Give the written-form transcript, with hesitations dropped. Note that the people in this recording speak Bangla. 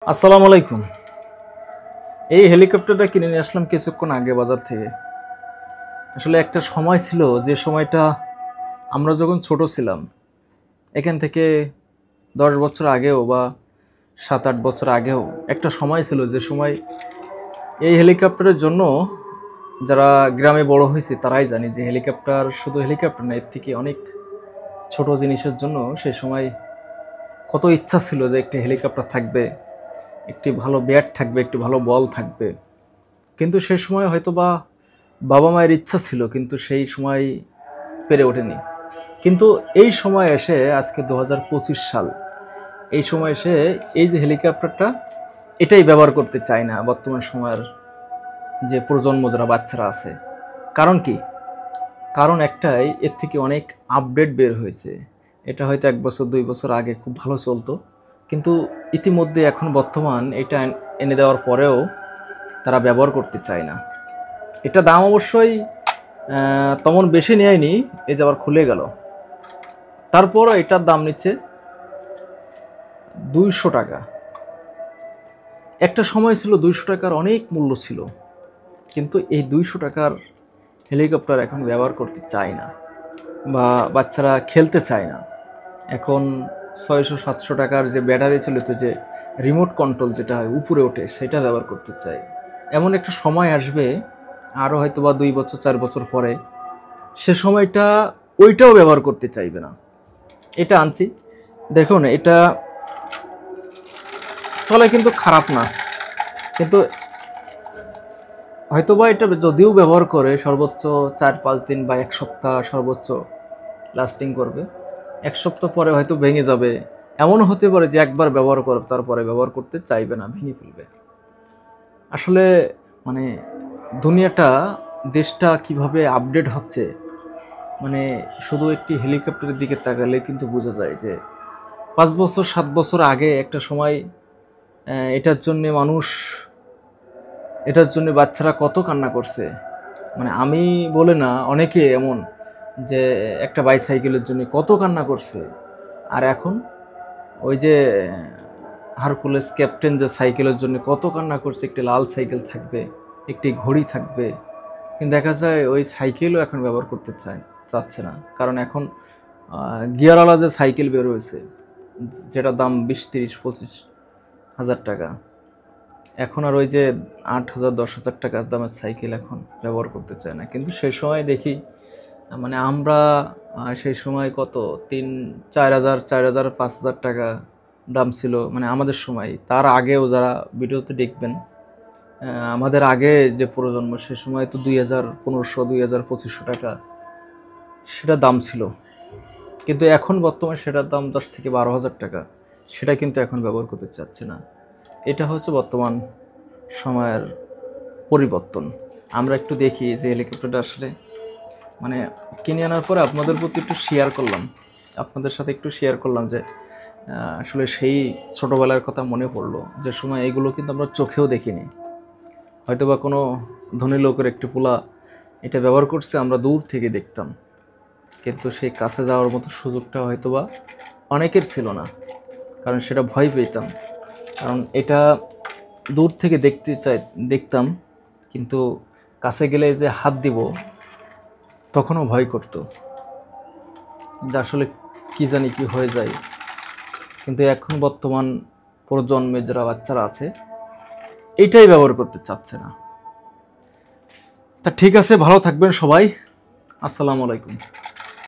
আসসালামু আলাইকুম। এই হেলিকপ্টারটা কিনে নিয়ে আসলাম কিছুক্ষণ আগে বাজার থেকে। আসলে একটা সময় ছিল যে সময়টা আমরা যখন ছোট ছিলাম, এখান থেকে 10 বছর আগেও বা 7-8 বছর আগেও একটা সময় ছিল যে সময় এই হেলিকপ্টারের জন্য যারা গ্রামে বড় হয়েছে তারাই জানে যে হেলিকপ্টার শুধু হেলিকপ্টার না, এর থেকে অনেক ছোট জিনিসের জন্য সে সময় কত ইচ্ছা ছিল যে একটি হেলিকপ্টার থাকবে, একটি ভালো ব্যাট থাকবে, একটি ভালো বল থাকবে। কিন্তু সে সময় হয়তো বা বাবা মায়ের ইচ্ছা ছিল, কিন্তু সেই সময় পেরে ওঠেনি। কিন্তু এই সময় এসে আজকে 2025 সাল, এই সময় এসে এই যে হেলিকপ্টারটা, এটাই ব্যবহার করতে চায় না বর্তমান সময়ের যে প্রজন্ম যারা বাচ্চারা আছে। কারণ কি? কারণ একটাই, এর থেকে অনেক আপডেট বের হয়েছে। এটা হয়তো 1 বছর 2 বছর আগে খুব ভালো চলতো, কিন্তু ইতিমধ্যে এখন বর্তমান এটা এনে দেওয়ার পরেও তারা ব্যবহার করতে চায় না। এটা দাম অবশ্যই তেমন বেশি নেয়নি, এই যে আবার খুলে গেল। তারপরও এটার দাম নিচ্ছে 200 টাকা। একটা সময় ছিল 200 টাকার অনেক মূল্য ছিল, কিন্তু এই 200 টাকার হেলিকপ্টার এখন ব্যবহার করতে চায় না বা বাচ্চারা খেলতে চায় না। এখন 600-700 টাকার যে ব্যাটারি চালিত যে রিমোট কন্ট্রোল যেটা হয় উপরে ওঠে, সেটা ব্যবহার করতে চায়। এমন একটা সময় আসবে আরও হয়তো বা 2 বছর 4 বছর পরে, সে সময়টা ওইটাও ব্যবহার করতে চাইবে না। এটা আনছি, দেখুন এটা চলে কিন্তু খারাপ না, কিন্তু হয়তোবা এটা যদিও ব্যবহার করে সর্বোচ্চ 4-5 দিন বা 1 সপ্তাহ সর্বোচ্চ লাস্টিং করবে। 1 সপ্তাহ পরে হয়তো ভেঙে যাবে। এমনও হতে পারে যে একবার ব্যবহার করবে, তারপরে ব্যবহার করতে চাইবে না, ভেঙে ফেলবে। আসলে মানে দুনিয়াটা, দেশটা কিভাবে আপডেট হচ্ছে, মানে শুধু একটি হেলিকপ্টারের দিকে তাকালে কিন্তু বোঝা যায় যে 5 বছর 7 বছর আগে একটা সময় এটার জন্য মানুষ, এটার জন্য বাচ্চারা কত কান্না করছে। মানে আমি বলে না, অনেকে এমন যে একটা বাইসাইকেলের জন্য কত কান্না করছে। আর এখন ওই যে হারকুলেস ক্যাপ্টেন যে সাইকেলের জন্য কত কান্না করছে, একটি লাল সাইকেল থাকবে, একটি ঘড়ি থাকবে। কিন্তু দেখা যায় ওই সাইকেলও এখন ব্যবহার করতে চাচ্ছে না। কারণ এখন গিয়ারওয়ালা যে সাইকেল বের হয়েছে, যেটার দাম 20-30-25 হাজার টাকা, এখন আর ওই যে 8,000-10,000 টাকার দামের সাইকেল এখন ব্যবহার করতে চায় না। কিন্তু সেই সময় দেখি, মানে আমরা সেই সময় কত 3-4,000, 5,000 টাকা দাম ছিল, মানে আমাদের সময়। তার আগেও যারা ভিডিওতে দেখবেন, আমাদের আগে যে প্রজন্ম, সে সময় তো 2,1500, 2,2500 টাকা সেটা দাম ছিল। কিন্তু এখন বর্তমানে সেটার দাম 10,000-12,000 টাকা। সেটা কিন্তু এখন ব্যবহার করতে চাচ্ছে না। এটা হচ্ছে বর্তমান সময়ের পরিবর্তন। আমরা একটু দেখি যে হেলিকপ্টারটা আসলে মানে কিনে আনার পরে আপনাদের প্রতি একটু শেয়ার করলাম, আপনাদের সাথে একটু শেয়ার করলাম যে আসলে সেই ছোটোবেলার কথা মনে পড়লো, যে সময় এগুলো কিন্তু আমরা চোখেও দেখিনি। হয়তো বা কোনো ধনী লোকের একটি পোলা এটা ব্যবহার করছে, আমরা দূর থেকে দেখতাম, কিন্তু সেই কাছে যাওয়ার মতো সুযোগটা হয়তো বা অনেকের ছিল না, কারণ সেটা ভয় পেতাম। কারণ এটা দূর থেকে দেখতাম, কিন্তু কাছে গেলে যে হাত দিব তখনও ভয় করতো যে আসলে কি জানি কি হয়ে যায়। কিন্তু এখন বর্তমান প্রজন্মের যারা বাচ্চারা আছে, এইটাই ব্যবহার করতে চাচ্ছে না। তা ঠিক আছে, ভালো থাকবেন সবাই। আসসালামু আলাইকুম।